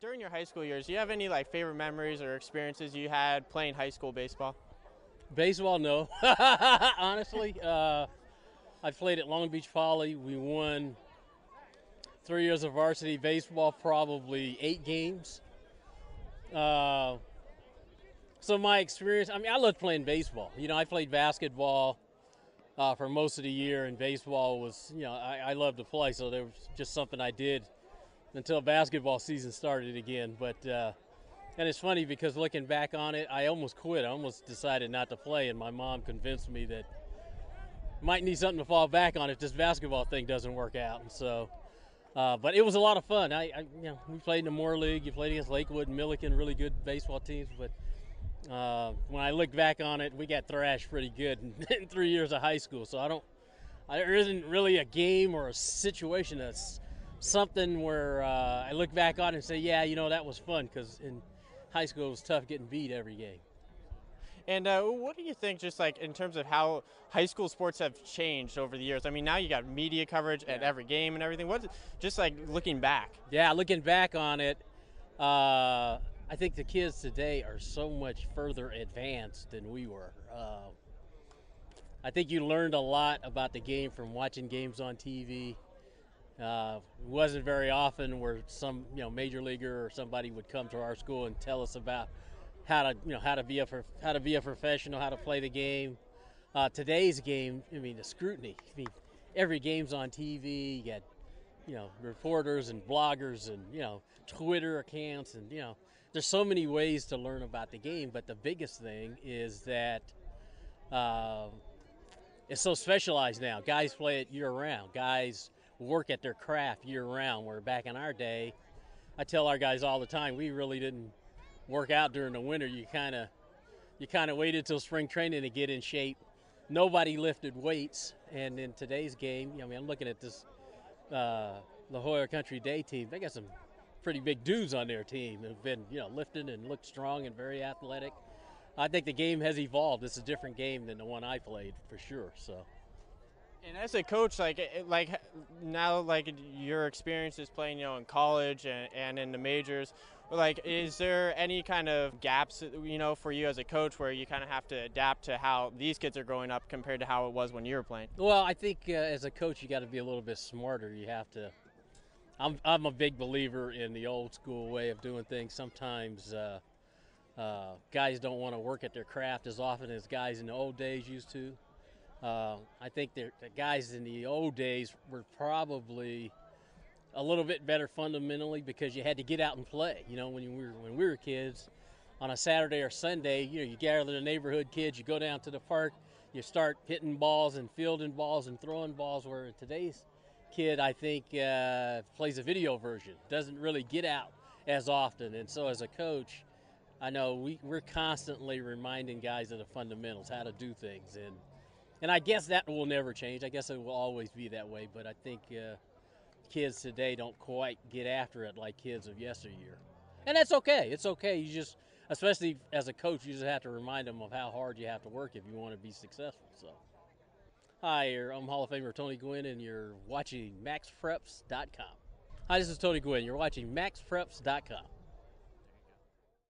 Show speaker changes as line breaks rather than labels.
During your high school years, do you have any like favorite memories or experiences you had playing high school baseball?
Baseball, no. Honestly, I played at Long Beach Poly. We won 3 years of varsity baseball, probably 8 games. Uh, so my experience, I loved playing baseball. I played basketball for most of the year, and baseball was, I loved to play, so there was just something I did until basketball season started again. And it's funny because looking back on it, I almost quit. I almost decided not to play, and my mom convinced me that might need something to fall back on if this basketball thing doesn't work out. And so, but it was a lot of fun. We played in the Moore League. You played against Lakewood and Milliken, really good baseball teams. But when I look back on it, we got thrashed pretty good in 3 years of high school. So there isn't really a game or a situation that's something where I look back on it and say, yeah, that was fun, because in high school it was tough getting beat every game.
And what do you think, just like in terms of how high school sports have changed over the years? I mean, now you got media coverage at every game and everything. What, just like looking back?
Yeah, looking back on it, I think the kids today are so much further advanced than we were. I think you learned a lot about the game from watching games on TV. It wasn't very often where some major leaguer or somebody would come to our school and tell us about how to be a professional, how to play the game. Today's game, the scrutiny. Every game's on TV. You got reporters and bloggers and Twitter accounts, and there's so many ways to learn about the game. But the biggest thing is that it's so specialized now. Guys play it year round. Guys work at their craft year round, where back in our day, I tell our guys all the time, we really didn't work out during the winter. You kind of waited till spring training to get in shape. Nobody lifted weights, and in today's game, I'm looking at this La Jolla Country Day team. They got some pretty big dudes on their team who've been lifting and look strong and very athletic. I think the game has evolved. It's a different game than the one I played, for sure. So.
And as a coach, like now, like your experiences playing, in college and in the majors, like, is there any kind of gaps, for you as a coach, where you kind of have to adapt to how these kids are growing up compared to how it was when you were playing?
Well, I think as a coach, you got to be a little bit smarter. You have to. I'm a big believer in the old school way of doing things. Sometimes guys don't want to work at their craft as often as guys in the old days used to. I think the guys in the old days were probably a little bit better fundamentally, because you had to get out and play. When we were kids, on a Saturday or Sunday, you gather the neighborhood kids, you go down to the park, you start hitting balls and fielding balls and throwing balls. Where today's kid, I think, plays a video version, doesn't really get out as often. And so as a coach, I know we're constantly reminding guys of the fundamentals, how to do things. And I guess that will never change. I guess it will always be that way. But I think kids today don't quite get after it like kids of yesteryear. And that's okay. It's okay. You just, especially as a coach, you just have to remind them of how hard you have to work if you want to be successful. So, hi, I'm Hall of Famer Tony Gwynn, and you're watching MaxPreps.com. Hi, this is Tony Gwynn. You're watching MaxPreps.com.